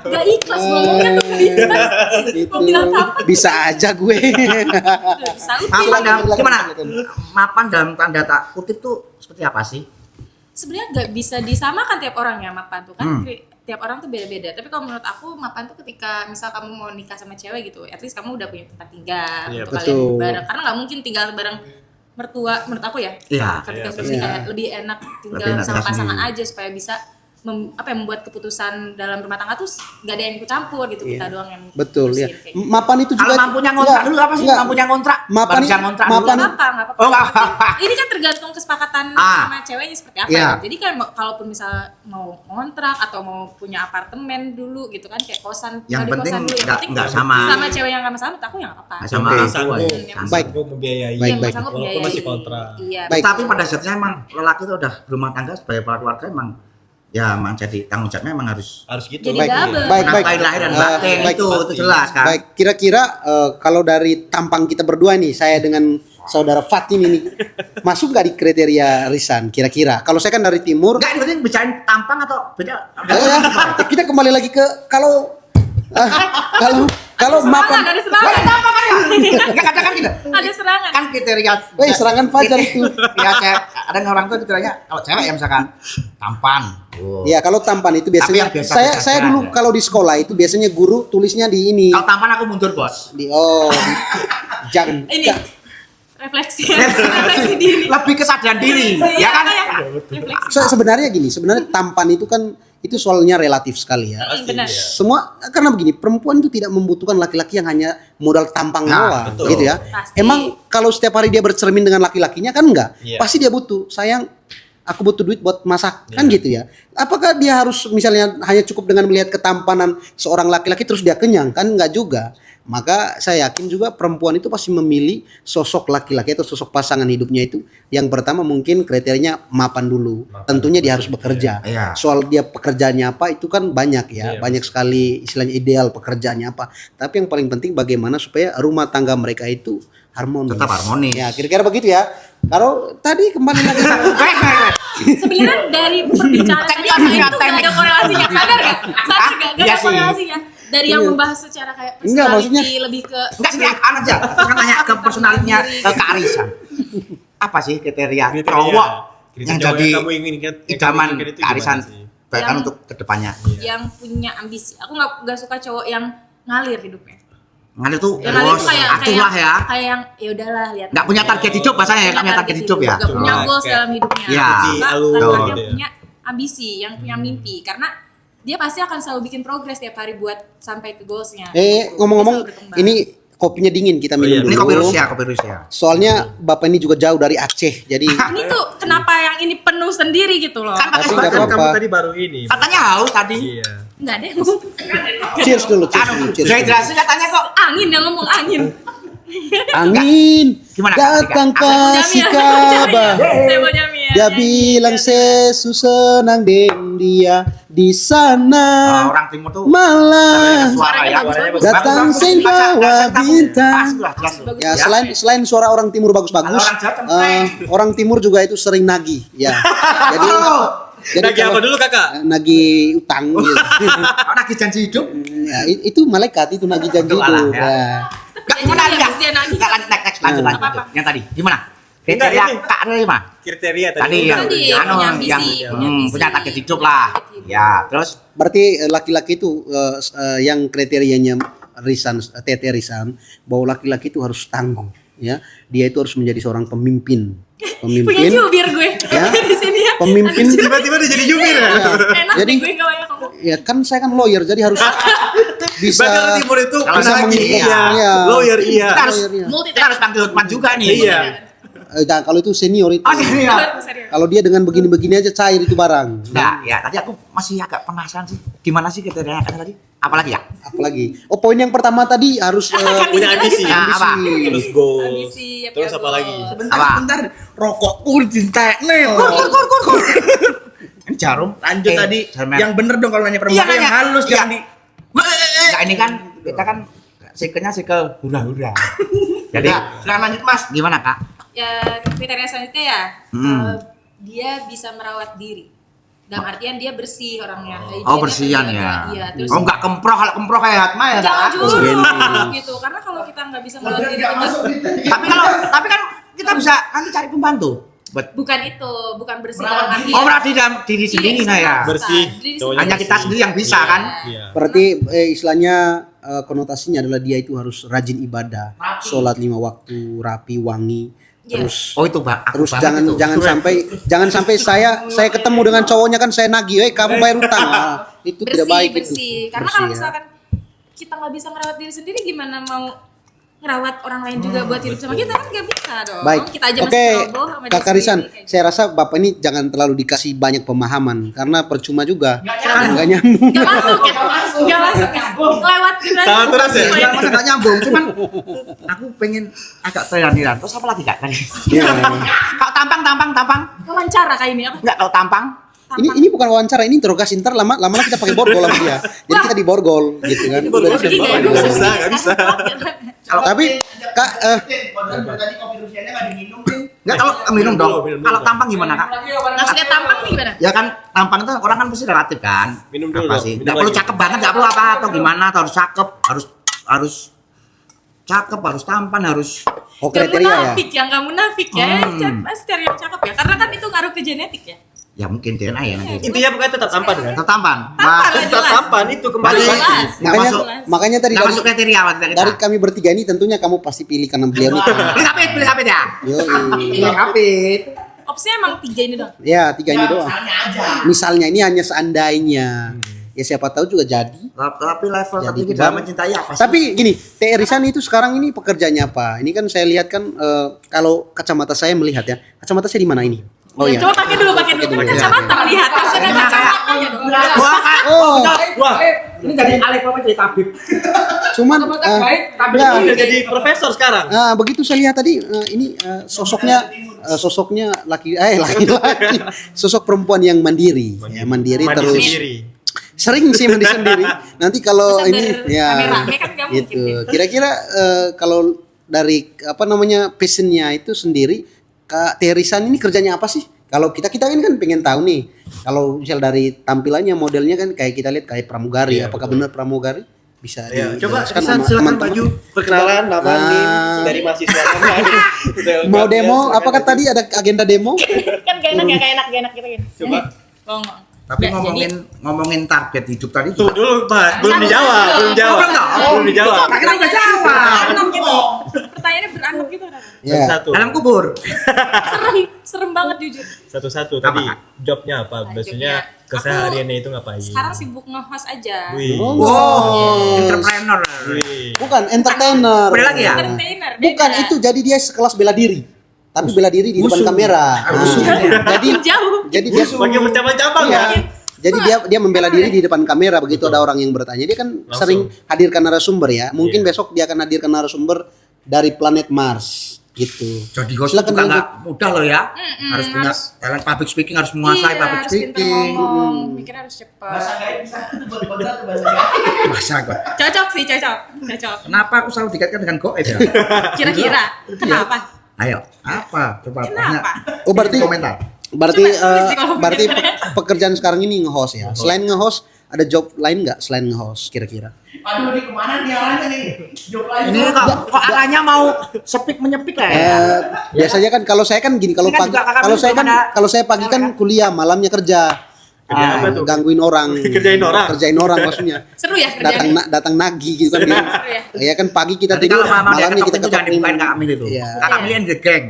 Gak ikhlas ngomongnya tuh gak ikhlas. Mau bilang tampan. Bisa aja gue. Bisa Mapan dalam gimana? Mapan dalam tanda kutip tuh seperti apa sih? Sebenarnya nggak bisa disamakan tiap orang ya mapan tuh kan tiap orang tuh beda-beda. Tapi kalau menurut aku mapan tuh ketika misal kamu mau nikah sama cewek gitu, at least kamu udah punya tempat tinggal Iya, untuk betul. kalian bareng. Karena nggak mungkin tinggal bareng mertua menurut aku ya. Iya. Ketika Iya, terus kayak lebih enak tinggal Lebih enak sama tinggal pasangan sendiri. aja supaya bisa membuat keputusan dalam rumah tangga tuh nggak ada yang ikut campur gitu kita doang yang Betul ya. mutusin kayak gitu. Mapan itu juga Kalau mampunya ngontrak dulu apa sih? Enggak. Mampunya ngontrak? Mapan Baru bisa ngontrak dulu. mapan Nggak apa-apa. Oh, nggak apa-apa. Ini kan tergantung kesepakatan Ah. sama ceweknya seperti apa. Iya. Ya. Jadi kan kalaupun misal mau ngontrak atau mau punya apartemen dulu gitu kan kayak kosan, Yang tinggal di penting kosan dulu. nggak sama. Sama cewek yang nggak masalah, menurut aku ya nggak apa-apa. Nggak sama Oke. orang tua Sanggup, ya. Baik. sanggup membiayai. Baik, Iya, baik. sanggup Walaupun biayain. masih kontrak. Iya. Baik. Tapi pada saatnya emang lelaki itu udah berumah tangga sebagai kepala keluarga emang ya emang jadi tanggung jawabnya emang harus Harus gitu. Jadi Baik, double. baik. nafkahin lahir dan batin baik. itu jelas kan. Baik, kira-kira kalau dari tampang kita berdua nih, saya dengan saudara Fatin ini masuk nggak di kriteria Risan? Kira-kira? Kalau saya kan dari timur. Enggak, ini penting bicarain tampang atau beda? Ya, kita kembali lagi ke kalau Kalau mapan, Ada serangan. Enggak kadang kan gitu. Ada serangan. Kan kriteria weh serangan fajar itu. ya cewek, ada orang tuh kriterianya kalau cewek ya misalkan tampan. Oh. Ya kalau tampan itu Tapi biasanya yang biasa saya biasa dulu aja. kalau di sekolah itu biasanya guru tulisnya di ini. Kalau tampan aku mundur, Bos. Jangan. Ini refleksi diri. Lebih kesadaran diri, ya kan? Refleksi. Sebenarnya gini, sebenarnya tampan itu kan itu soalnya relatif sekali ya. Benar. Semua karena begini, perempuan itu tidak membutuhkan laki-laki yang hanya modal tampang Nah, doang, gitu ya. Pasti. Emang kalau setiap hari dia bercermin dengan laki-lakinya kan enggak? Iya. Pasti dia butuh, sayang aku butuh duit buat masak, kan gitu ya. Apakah dia harus misalnya hanya cukup dengan melihat ketampanan seorang laki-laki terus dia kenyang? Kan enggak juga. Maka saya yakin juga perempuan itu pasti memilih sosok laki-laki atau sosok pasangan hidupnya itu yang pertama mungkin kriterianya mapan dulu. Tentunya dia harus bekerja. Iya. Soal dia pekerjaannya apa itu kan banyak ya, banyak sekali istilahnya ideal pekerjaannya apa. Tapi yang paling penting bagaimana supaya rumah tangga mereka itu harmonis. Tetap harmonis. Ya, kira-kira begitu ya. Kalau tadi kembali lagi Sebenarnya dari perbincangan tadi apa itu nggak ada korelasinya, sadar nggak? Sadar nggak? Nggak Iya ada sih. korelasinya. Dari yang membahas secara kayak Enggak, maksudnya- personality lebih ke Enggak sih, aja. Kan nanya ke personalnya ke Arisan. Apa sih kriteria cowok yang jadi idaman kearisan bahkan Yang- untuk kedepannya? yang punya ambisi. Aku nggak suka cowok yang ngalir hidupnya. Ngalir tuh, Yang ngalir bos, tuh kayak atulah ya. kayak yang ya udahlah lihat. Nggak punya target hidup bahasanya ya, nggak punya target hidup ya. Nggak punya Oh, goals oke. dalam hidupnya. Iya. Suka Alur laki-laki gitu yang ya. punya ambisi, yang punya mimpi. Karena dia pasti akan selalu bikin progres tiap hari buat sampai ke goalsnya. ngomong-ngomong Dia selalu berkembang. ini kopinya dingin kita minum iya. dulu. Ini kopi Rusia, kopi Rusia. Soalnya Bapak ini juga jauh dari Aceh. Jadi ini tuh kenapa yang ini penuh sendiri gitu loh? Kan pakai Tapi nggak sebagian. apa-apa. Kamu tadi baru ini. Katanya haus tadi. Iya. Nggak ada yang cheers dulu, cheers dulu, cheers dulu. Dehidrasi katanya kok. angin yang ngomong angin. Angin Gimana, datang Kak? kasih Jamil, kabar. Saya mau Jamil. Dia bilang sesu senang den dia di sana Orang timur tuh malah suara ya. Suaranya bagus. datang Bagus, sing bagus. bawa Bahasa kamu bintang. pas lah, jelas loh. Ya selain suara orang timur bagus-bagus, Kalau orang Jawa cempreng. orang timur juga itu sering nagih ya. Jadi Lagi apa dulu kakak? nagih utang gitu. Oh, nagih janji hidup. Ya, itu malaikat itu nagih janji Itu alah, itu. ya. Ya. Enggak gimana Dia enggak? dia nagih. Enggak next lanjut lanjut. Apa-apa. Yang tadi gimana? Enggak, Kriteria ini. Kak ada gimana? Kriteria tadi. Tadi yang Tadi, yang punya ambisi, yang punya ambisi. punya target hidup lah. Ya, terus Berarti laki-laki itu yang kriterianya Tete Risan bahwa laki-laki itu harus tangguh ya. Dia itu harus menjadi seorang pemimpin. Punya Pemimpin jubir gue Ya. di sini ya. Pemimpin. Tiba-tiba dia jadi jubir ya. Enak Jadi- deh gue kalau yang ngomong. Ya kan saya kan lawyer jadi harus bisa Bahkan timur itu Kalau bisa penagih mengikuti. iya. Iya. Lawyer iya. kita harus Lawyer, iya. kita harus panggil Lukman juga nih. Iya. Kalau itu senior itu. Oh, iya. Serius. Kalau dia dengan begini-begini aja cair itu barang. Nah, ya tadi aku masih agak penasaran sih. Gimana sih kriterianya kan tadi? Apalagi ya? Apalagi. Oh poin yang pertama tadi harus Punya ambisi. Nah, apa? Terus goals. Ambisi, ya, Terus punya apa goals. lagi? Apa? Bentar, rokokku dintekne. Kur. Ini jarum lanjut Eh, tadi. jarum Yang bener dong kalau nanya perempuan Iya, yang nanya. halus Iya. jangan di Enggak ini kan kita kan sikelnya sikel hura-hura. Jadi, silakan lanjut Mas. gimana, Kak? Ya kriteria selanjutnya ya dia bisa merawat diri. Dalam artian dia bersih orangnya. Oh, Hygiene-nya bersihan terjaga. ya. Iya, terus Oh, enggak kemproh, kalau kemproh kayak Hatma ya, jangan Kak? juga gitu. Karena kalau kita nggak bisa merawat diri kita, Tapi kan kita bisa nanti cari pembantu. bukan itu, bukan bersih dalam artian. Oh, berarti dalam diri sendiri nah ya. Bersih. Diri Cowoknya Hanya kita sendiri yang bisa kan? Iya. berarti istilahnya konotasinya adalah dia itu harus rajin ibadah, sholat 5 waktu, rapi, wangi. Iya. Terus Oh, itu Bang. Aku terus banget itu. jangan sampai saya ketemu dengan cowoknya kan saya nagih, kamu bayar utang. Ah, itu tidak baik bersih. itu. Karena Bersih, kalau ya. misalkan kita nggak bisa merawat diri sendiri, gimana mau ngerawat orang lain juga buat hidup sama kita kan nggak bisa dong. Baik. Kita aja Oke, masih ceroboh sama Kak diri Karisan, sendiri, kayak saya rasa Bapak ini jangan terlalu dikasih banyak pemahaman karena percuma juga. Nggak nyambung. gitu. Nggak masuk ya, nggak masuk ya. Lewat kita. Salah terus ya? Yang mana nggak nyambung, cuman aku pengen agak teraniran. Terus apa lagi Kak tadi? Iya. Kalau tampang. Wawancara kayak ini apa? Enggak, kalau tampang. Ini bukan wawancara, ini interogasi. Ntar lama-lama kita pakai borgol sama dia. Jadi kita di borgol gitu kan. Udah Borgol bisa. di bawah. Nggak bisa, nggak bisa. Tapi Kak Tadi kopi Rusianya nggak diminum. Enggak, kalau minum dong. Minum dulu. Kalau tampang gimana Kak? Maksudnya tampang nih gimana? Ya kan tampang itu orang kan pasti relatif kan. Minum dulu Apa dong, sih? minum Enggak perlu lagi. cakep banget, enggak perlu apa atau gimana, atau harus cakep, harus harus cakep, harus tampan, harus Oh, Yang kriteria ya. munafik, yang nggak munafik ya. Pasti cari yang cakep ya. Karena kan itu ngaruh ke genetik ya. ya mungkin DNA ya nanti. Intinya pokoknya tetap tampan kan? Tetap tampan. Tampan lah, Tetap jelas. tampan itu kembali Berarti- lagi. Jelas. Nggak Makanya masuk. makanya tadi Nggak masuk kriteria kita. dari kami bertiga ini tentunya kamu pasti pilih karena beliau ini. Pilih HP ya. Yo, Pilih HP. Opsinya emang 3 ini dong. ya 3 ini doang. Soalnya aja. Misalnya ini hanya seandainya. Ya siapa tahu juga jadi. Tapi level Jadi tertinggi kita- dalam mencintai apa sih? Tapi gini, Teh Risan itu sekarang ini pekerjaannya apa? Ini kan saya lihat kan kalau kacamata saya melihat ya. Kacamata saya di mana ini? Oh Ya, ya. coba pakai dulu. Kacamata lihat. Maksudnya kacamatanya dong. Wah, kan. Oh, Wah, ini dari Alek apa jadi tabib? cuman ya, Udah jadi profesor sekarang. begitu saya lihat tadi ini sosoknya laki-laki sosok perempuan yang mandiri, ya mandiri Mandi terus sendiri. sering sih mandi sendiri. Nanti kalau Masa ini ya rame-rame kan nggak mungkin gitu. ya. Kira-kira kalau dari apa namanya passionnya itu sendiri, Kak Terisan ini kerjanya apa sih? Kalau kita ini kan pengen tahu nih. Kalau misal dari tampilannya modelnya kan kayak kita lihat kayak pramugari. Iya, Apakah betul. benar pramugari? Bisa Ya, coba dijelaskan Risan sama silakan teman-teman. maju perkenalan nama NIM dari mahasiswa kami. Mau demo? Apakah tadi ada agenda demo? Kan gak enak gitu. Coba. Ngomong. Tapi Nggak, ngomongin target hidup tadi Tuh dulu Mas, belum Satu, dijawab, satu. belum dijawab. Belum dijawab. Tak kira udah jawab. Berantem gitu. Pertanyaannya berantem gitu. Ya. Satu. Dalam kubur. Serem banget jujur. Satu-satu tadi Apa? jobnya apa? Biasanya Jobnya. kesehariannya itu ngapain? Sekarang sibuk nge-host aja. Wih. Oh, Wow, entrepreneur. Wih. bukan entertainer. Beda lagi ya? Entertainer. Bukan beda. itu, jadi dia sekelas bela diri. Tapi bela diri di depan Musuh. kamera. Musuh. Jadi Jauh. jadi dia Pakai bercabang-cabang Iya. ya? Jadi dia membela diri di depan kamera begitu ada orang yang bertanya. Dia kan Langsung. sering hadirkan narasumber ya. Mungkin Iya. besok dia akan hadirkan narasumber dari planet Mars gitu. Jadi host Silakan juga lanjut. nggak mudah loh ya. Harus punya talent public speaking, harus menguasai Iya, public harus pintar speaking. ngomong. Mikirnya harus cepet. Masa gua. Cocok sih, cocok. Kenapa aku selalu dikaitkan dengan goib ya? Kira-kira kenapa? Ayo, apa? Coba tanya. Kenapa? Oh berarti Komentar. berarti Coba tulis di kolom berarti komentar. pekerjaan sekarang ini nge-host ya. Selain nge-host ada job lain nggak selain nge-host kira-kira? Aduh, ini kemana nih arahnya nih? Job lain. Ini kok arahnya mau sepik menyepik lah ya? Biasanya kan kalau saya kan gini, kalau Ini kan pagi juga kakak kalau saya belum kan ada- kalau saya pagi kan kuliah, malamnya kerja. Kerja apa tuh? Gangguin orang. Kerjain orang? Kerjain orang maksudnya. Seru ya kerjanya? Datang nagih gitu kan. Seru ya? Ya kan pagi kita Jadi tidur, kalau mama dia malamnya kita ketok pintu jangan dibukain Kak Amil itu. Iya. Kak Amil yang the gang.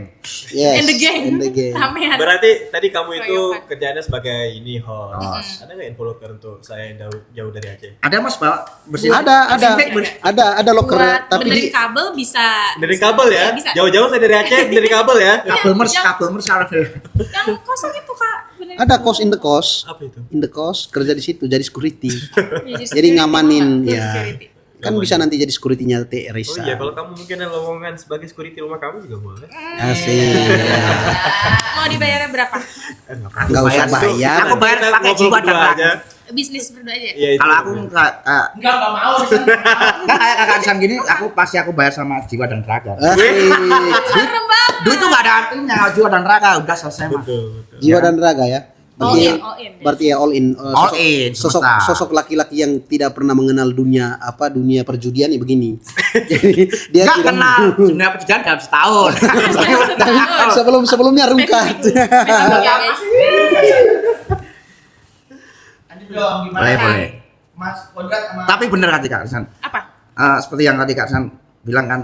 Yes. In the gang. In the gang. Ramean. Berarti tadi kamu itu Keroyokan. kerjaannya sebagai ini host. Host. Ada nggak info locker untuk saya yang jauh dari Aceh? Ada Mas Pak? Bersih. Ada locker Buat tapi benerin di kabel bisa. Dari kabel ya? Bisa. Jauh-jauh saya dari Aceh, dari kabel ya? Kabel mers Yang- harus. Yang kosong itu Kak. Benerin ada kabel. cost in the cost. Apa itu? In the cost kerja di situ jadi security. Ya, Jadi security, ngamanin Kak. ya. Security. Kan bisa nanti jadi security-nya Teh Oh Risa. iya, kalau kamu mungkin ada lowongan sebagai security rumah kamu juga boleh. Asik. Mau dibayarnya berapa? Enggak usah bayar. Aku bayar Kita pakai ngobrol jiwa dan berdua raga. Bisnis berdua aja. Iya itu. Kalau aku nggak Enggak mau. kayak kakak San gini, aku pasti aku bayar sama jiwa dan raga. Asik. Serem banget. Duit itu nggak ada artinya, jiwa dan raga udah selesai mas. Betul, betul. Jiwa dan raga ya. Berarti, All in. berarti ya all in. All in, Sosok semesta. sosok laki-laki yang tidak pernah mengenal dunia perjudian ya begini. Jadi dia Nggak tidak kenal dunia perjudian dalam setahun. sebelumnya rungkat. Spesifik ya guys. Lanjut dong, gimana? Boleh, boleh. Mas Kodrat sama Tapi bener kan Kak San. Apa? Seperti yang tadi Kak San bilang kan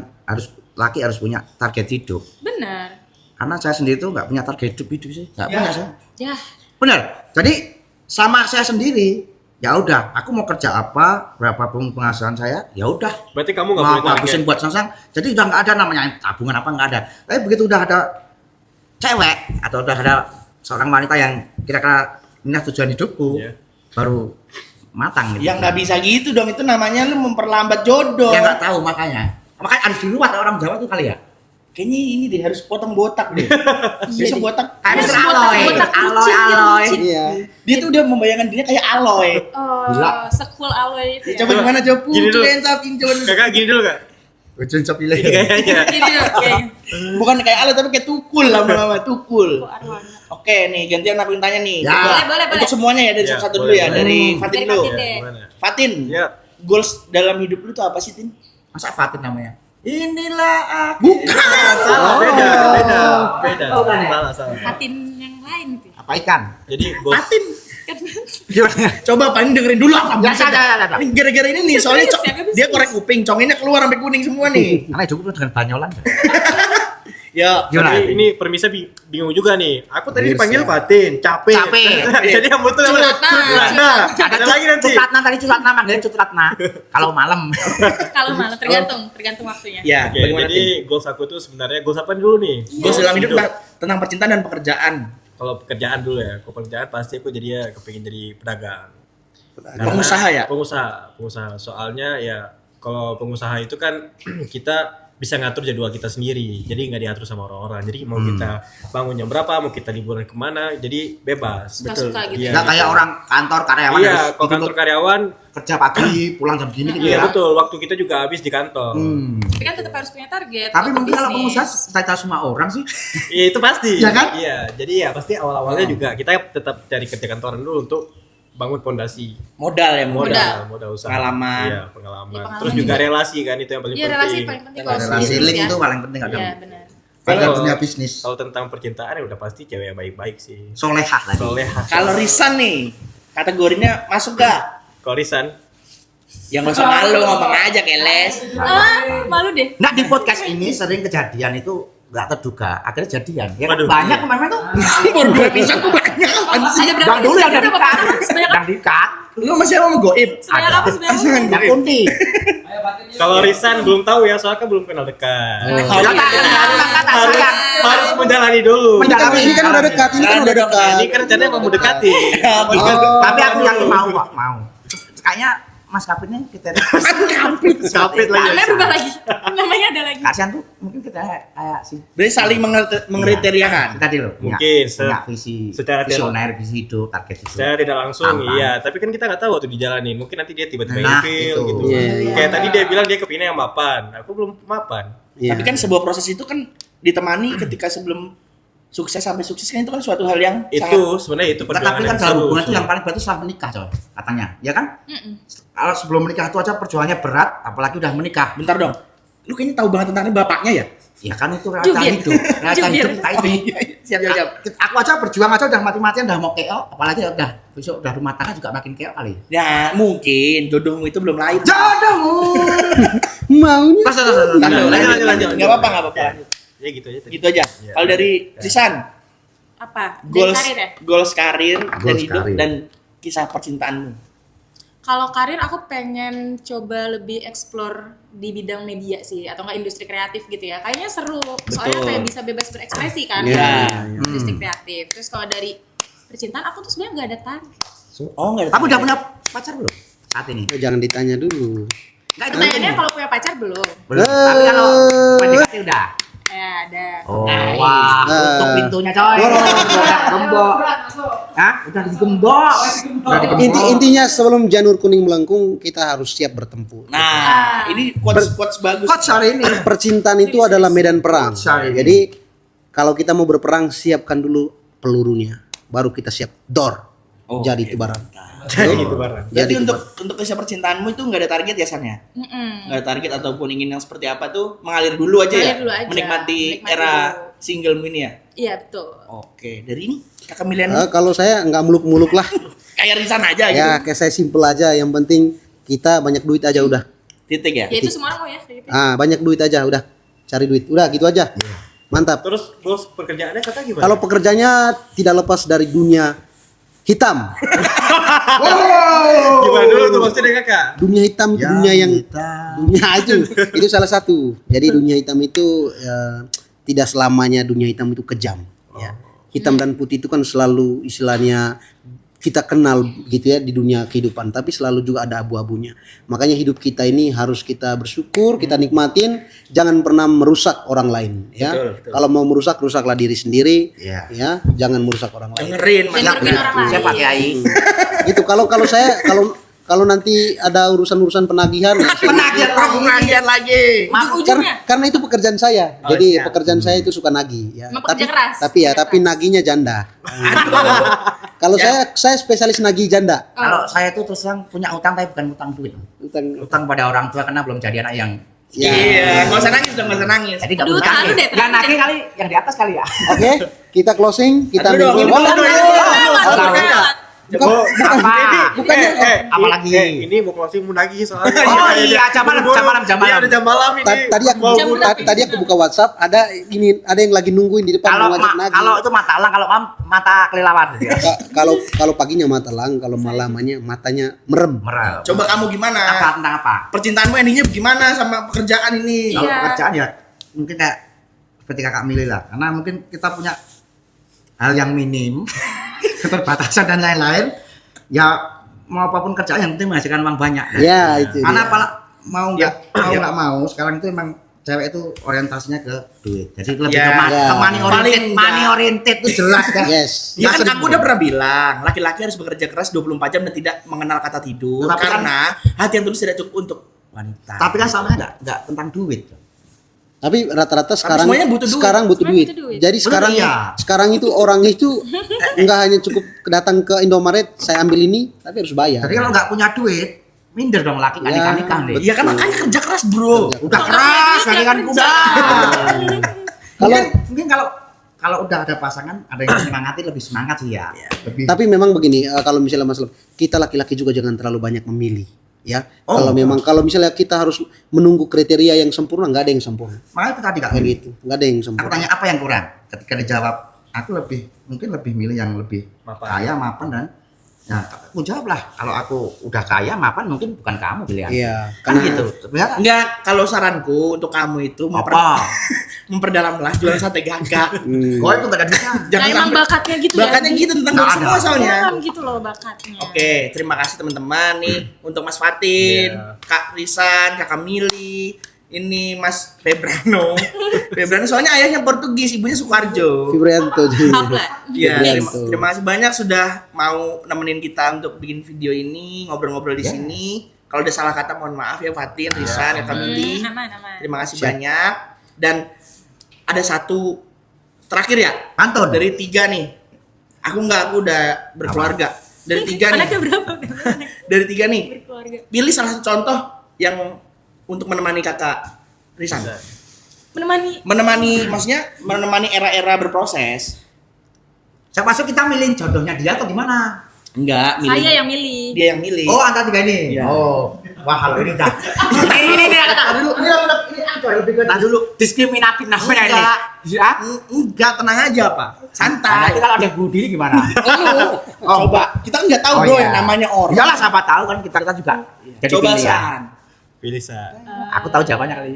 laki harus punya target hidup. Benar. Karena saya sendiri tuh nggak punya target hidup sih, nggak Ya. punya saya. Ya. Bener. Jadi sama saya sendiri. Ya udah, aku mau kerja apa, berapapun penghasilan saya, ya udah. Berarti kamu nggak Mau boleh habisin target. buat sang. Jadi udah nggak ada namanya tabungan apa nggak ada. Tapi begitu udah ada cewek atau udah ada seorang wanita yang kira-kira ini tujuan hidupku, Iya. baru matang gitu. yang nggak bisa gitu dong, itu namanya lu memperlambat jodoh. Ya nggak tahu makanya harus diluat orang Jawa tuh kali ya. Kayaknya ini deh harus potong botak deh. Besok botak. Kayak Terus aloy, botak aloy, kucing, aloy. kucing. Iya. Dia tuh udah membayangkan dirinya kayak aloy. Oh, sekul aloy itu ya. Coba gimana coba Gini dulu. pukulin saking coba. Kakak gini dulu kak. Ujung cop pilih. Ini kayaknya. Gini loh, kayaknya. Bukan kayak aloy tapi kayak tukul lama-lama tukul. Kok arwah. Oke nih, gantian aku yang tanya nih. Ya. Coba. Boleh. Untuk semuanya ya dari Ya, satu-satu boleh, dulu ya, boleh. dari Fatin Dari dulu. Fatin deh. Gimana? Fatin, Ya. goals dalam hidup lu tuh apa sih, Tin? Masa Fatin namanya? Inilah aku. Salah, beda. Salah. Hatin yang lain itu. Apa ikan? Jadi ghost Fatin. Gimana? Coba Pak ini dengerin dulu apa? Ya, ya. Ini gara-gara ini nih, soalnya Serius ya, gak dia bisa. korek kuping, conginnya keluar sampai kuning semua nih. Karena hidup dengan banyolan. Ya, Gimana? Tapi ini permisa bingung juga nih. Aku tadi dipanggil Fatin, capek. Jadi yang betul Curatna. Ada lagi nanti. Cutratna tadi Cutratna manggilnya Cutratna. Kalau malam. Kalau malah tergantung waktunya. ya, Oke, bagaimana jadi Tin? goals aku tuh sebenarnya goals apa dulu nih? Goals dalam hidup tentang percintaan dan pekerjaan. Kalau pekerjaan dulu ya, kalau pekerjaan pasti aku jadi kepingin jadi pedagang. Pengusaha ya? Pengusaha. Soalnya ya kalau pengusaha itu kan kita bisa ngatur jadwal kita sendiri, jadi nggak diatur sama orang-orang. Jadi mau kita bangun jam berapa, mau kita liburan kemana, jadi bebas. Suka-suka gitu. Iya, Nggak kayak orang kantor karyawan Iya, harus kalau kantor karyawan, kerja pagi pulang jam segini gitu iya ya. betul. Waktu kita juga habis di kantor. Tapi kan tetap harus punya target. Tapi untuk mungkin kalau bisnis. pengusaha saya tahu semua orang sih. Iya itu pasti. Iya kan? Iya, jadi ya pasti awal-awalnya juga kita tetap cari kerja kantoran dulu untuk bangun fondasi. Modal ya, Modal usaha. Pengalaman. Iya, pengalaman. Ya, pengalaman Terus juga juga. relasi kan itu yang paling Iya, penting. relasi paling penting kalau Relasi bisnis link ya. itu paling penting ada. Iya, benar. Pada Kalau- dunia bisnis. Kalau tentang percintaan ya udah pasti cewek yang baik-baik sih. Solehah lagi. Solehah. Kalau Risan nih, kategorinya masuk gak? Kalau Risan, Yang gak usah malu, ngomong aja keles. Malu deh. Nah di podcast ini sering kejadian itu nggak terduga, akhirnya jadian. Ya kan Waduh. banyak kemarin tuh. Baru 2 episode tuh banyak. Ada berapa? Yang dulu yang Ada dari berapa cut, pasangan? Sebanyak apa? yang di cut. Lu masih mau goib? Sebanyak apa? Sebanyak apa? Yang kunti. kalau Risan belum tahu ya soalnya kan belum kenal dekat. Ya kata sayang. Harus menjalani dulu. Menjalani. Ini kan udah dekat, ini kan udah dekat. Ini kan rencananya mau mendekati. Tapi aku yakin mau. Kayaknya Mas Kapitnya kita Kapit lagi. Namanya berubah lagi. Namanya ada lagi. Kasihan tuh mungkin kita kayak si Berarti saling mengkriteriakan. tadi loh. Mungkin, punya visi secara visioner, visi hidup, target hidup. Saya tidak langsung, Tampan. iya. Tapi kan kita nggak tahu waktu dijalanin. Mungkin nanti dia tiba-tiba Nah, ilfil itu. gitu. Iya, Kayak tadi dia bilang dia kepinnya yang mapan. Aku belum mapan. Iya. Tapi kan sebuah proses itu kan ditemani ketika sebelum sukses sampai sukses kan itu kan suatu hal yang Itu sebenarnya itu Nah, perjuangan tapi kan yang dalam seru. hubungan itu yang paling berat itu setelah menikah coy, katanya. Ya kan? Kalau sebelum menikah itu aja perjuangannya berat, apalagi udah menikah. bentar dong. Lu kayaknya tahu banget tentang bapaknya ya? Ya kan itu realita Jubir. hidup. Realita Jubir. hidup kayak itu. Siap. Aku aja berjuang aja udah mati-matian udah mau KO, apalagi udah besok udah rumah tangga juga makin KO kali. Ya mungkin jodohmu itu belum lahir. Jodohmu. Maunya Terus. Lanjut. Nggak apa-apa. Ya gitu aja. tadi. Gitu aja. Iya. Kalau dari Risan, Apa? Dari goals karir ya? goals karir dan Goals hidup karir. dan kisah percintaanmu. Kalau karir aku pengen coba lebih explore di bidang media sih atau enggak industri kreatif gitu ya. Kayaknya seru. Soalnya Betul. kayak bisa bebas berekspresi kan. Iya, di industri kreatif. Terus kalau dari percintaan aku tuh sebenarnya nggak ada target. Oh enggak ada. Tapi udah punya pacar belum? Saat ini. jangan ditanya dulu. Enggak itu Pertanyaannya kalau punya pacar belum? belum. Tapi kalau PDKT udah. Ya ada. Oh, wah, tutup pintunya coy. Udah gembok. Hah? Udah digembok. Udah digembok. Intinya sebelum janur kuning melengkung kita harus siap bertempur. Nah, ini quotes bagus. Coach hari ini. Percintaan itu adalah medan perang. Sorry. Jadi kalau kita mau berperang siapkan dulu pelurunya, baru kita siap door. Oh, Jadi oke. itu barang. Jadi gitu barang. Berarti Jadi untuk kisah percintaanmu itu nggak ada target ya San ya? Mm-mm. Nggak ada target ataupun ingin yang seperti apa tuh mengalir dulu aja ya? Mengalir dulu aja. Menikmati Menikmati era dulu. singlemu ini ya? Iya betul. Oke, dari ini kakak milenial Kalau saya nggak muluk-muluk lah. kayak Risan aja gitu. Ya kayak saya simple aja. Yang penting kita banyak duit aja udah. Titik ya? Ya itu semua orang mau ya kayak gitu. Banyak duit aja udah. Cari duit. Udah gitu aja. Mantap. Terus bos pekerjaannya kakak gimana? Kalau pekerjaannya tidak lepas dari dunia hitam. gimana dulu tuh maksudnya kakak? Dunia hitam itu dunia yang dunia itu salah satu. Jadi dunia hitam itu tidak selamanya dunia hitam itu kejam. Ya. Hitam dan putih itu kan selalu istilahnya kita kenal gitu ya di dunia kehidupan, tapi selalu juga ada abu-abunya. Makanya hidup kita ini harus kita bersyukur, kita nikmatin, jangan pernah merusak orang lain. Ya, Betul. kalau mau merusak, rusaklah diri sendiri. Iya. Ya, jangan merusak orang lain. Dengerin, Dan merugikan orang lain. Siapa Kiai? Gitu. Kalau saya kalau nanti ada urusan penagihan, ya, Penagihan lagi. Ujung-ujungnya. karena itu pekerjaan saya. Oh, Jadi siap. pekerjaan saya itu suka nagih ya. Emang pekerja keras. Tapi naginya janda. Kalau saya spesialis nagih janda. Kalau saya tuh terus terang punya utang tapi bukan utang duit. Utang- Utang pada orang tua karena belum jadi anak yang Iya, nggak usah nangis dong, nggak usah nangis. Jadi nggak Aduh, perlu taruh nangis. deh, Nggak taruh nangis deh. kali yang di atas kali ya. Oke, kita closing, kita Aduh dong, ini minggu. dulu, ini dulu. Bukannya Apalagi. ini mau closing mau nagih soalnya. Oh iya, jam malam. Iya, ada jam malam ini. tadi aku buka WhatsApp, ada yang lagi nungguin di depan Kalau mau ngajak nagih. kalau itu mata elang, kalau mata kelelawar. Kalau paginya mata lang, kalau malamnya matanya merem. Merah. Coba kamu gimana? Apa tentang apa? Percintaanmu endingnya gimana sama pekerjaan ini? Kalau Iya. pekerjaan ya mungkin kayak seperti kakak milih lah, karena mungkin kita punya hal yang minim, keterbatasan dan lain-lain. Ya mau apapun kerjaan yang penting menghasilkan uang banyak. Ya, itu Karena dia. mau nggak mau sekarang itu emang cewek itu orientasinya ke duit. Jadi lebih Ya. ke money oriented. Paling Money oriented itu jelas kan. Yes. Ya kan aku udah pernah bilang, laki-laki harus bekerja keras 24 jam dan tidak mengenal kata tidur. Tapi kan- karena hati yang tulus tidak cukup untuk wanita. Tapi kan sebenarnya nggak tentang duit. Tapi rata-rata sekarang semuanya butuh duit. sekarang butuh Semuanya duit. butuh duit. Jadi sekarang iya. sekarang itu orang itu nggak hanya cukup datang ke Indomaret, saya ambil ini, tapi harus bayar. Jadi kalau nggak punya duit, Minder dong laki nggak Ya, nikah nih. Iya kan makanya kerja keras bro. udah keras, lagi kan kuda. Kalau Mungkin kalau udah ada pasangan, ada yang semangati lebih semangat sih ya. Lebih. tapi memang begini, kalau misalnya masalah kita laki-laki juga jangan terlalu banyak memilih, ya. Kalau misalnya kita harus menunggu kriteria yang sempurna, nggak ada yang sempurna. Makanya itu tadi kak. Kayak gitu, nggak ada yang Aku sempurna. tanya apa yang kurang? Ketika dijawab, aku mungkin lebih milih yang lebih Mapan. kaya, mapan dan ya aku jawab lah. Kalau aku udah kaya, mapan mungkin bukan kamu pilihan. Iya, Kan karena gitu. Ternyata Enggak, kalau saranku untuk kamu itu Apa? memperdalamlah jualan sate gagak. oh itu gak ada duitnya. Nah, emang bakatnya gitu bakatnya ya. gitu tentang Nggak semua ada. soalnya. Dalam gitu loh bakatnya. Oke, terima kasih teman-teman nih untuk Mas Fatin, Iya. Kak Risan, Kakak Mili, ini Mas Febrano. Febrano soalnya ayahnya Portugis, ibunya Sukarjo. Fibrianto jadi. Apa? Iya, Febrianto. terima kasih banyak sudah mau nemenin kita untuk bikin video ini, ngobrol-ngobrol di sini. Kalau ada salah kata mohon maaf ya Fatin, Risan, Kakak Mili. Aman. Terima kasih banyak. Dan ada satu terakhir ya, Anton. dari 3 nih. Aku udah berkeluarga. Dari 3 nih. Anaknya berapa? Dari 3 nih. Berkeluarga. Pilih salah satu contoh yang untuk menemani kakak Risan. Menemani Maksudnya menemani era-era berproses. Siapa masuk kita milih jodohnya dia atau gimana? Enggak, milih. saya yang milih. Dia yang milih. Oh antara tiga ini. Iya. Oh, wah kalau ini dah. Ini dulu. Ini apa lebih ke Nah dulu diskriminatif namanya ini. Enggak. Ya? Enggak, tenang aja Pak. Nah, Santai. nanti kalau ada Budi gimana? Coba, kita nggak tahu Oh, bro iya. yang namanya orang. Iyalah siapa tahu kan kita juga jadi Coba pilihan. San. Pilih Sa. Aku tahu jawabannya kali.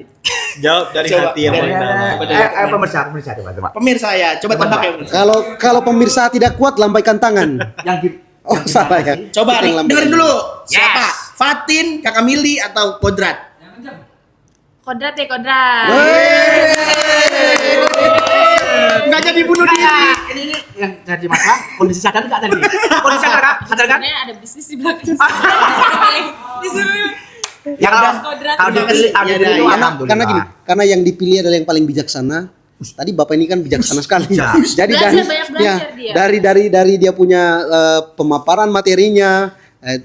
Jawab dari Coba, hati yang dari paling dalam. Coba dari- Pemirsa coba. Pemirsa ya, coba tebak ya pemirsa. Kalau pemirsa tidak kuat, lambaikan tangan. Yang di Oh salah ya. Coba Kita nih, yang lambaikan. dengerin dulu. Yes. Siapa? Fatin, Kakak Mili atau Kodrat? Kodrat ya kodrat. Nggak jadi bunuh diri. ini yang jadi masalah kondisi sadar nggak tadi? Kondisi sadar kan? Sadar kan? Sebenarnya ada bisnis di belakang. Disuruh. Yang Kodrat. kalau dipilih Iya, dipilih itu iya. alhamdulillah. Karena gini, karena yang dipilih adalah yang paling bijaksana. Tadi bapak ini kan bijaksana sekali. Jadi Belajar, banyak belajar dia. dari dia punya pemaparan materinya,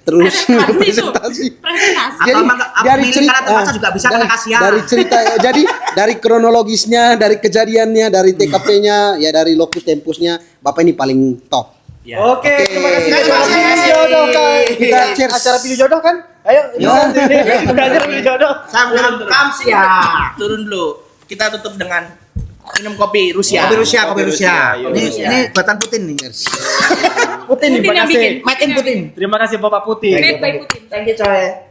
terus presentasi. Presentasi. Atau emang aku milih karena terpaksa juga bisa karena kasihan. Dari cerita, jadi dari kronologisnya, dari kejadiannya, dari TKP-nya, ya dari lokus tempusnya, bapak ini paling top. Oke, terima kasih. Terima kasih. Jodoh kan. Kita cheers. Acara pilih jodoh kan? Ayo, kita belajar pilih jodoh. Turun dulu. Kita tutup dengan minum kopi Rusia. Kopi Rusia. Yuk, Ini Rusia. ini buatan Putin nih. Putin, terima yang kasih. bikin. Made in Putin. Terima kasih Bapak Putin. Made by Putin. Thank you coy.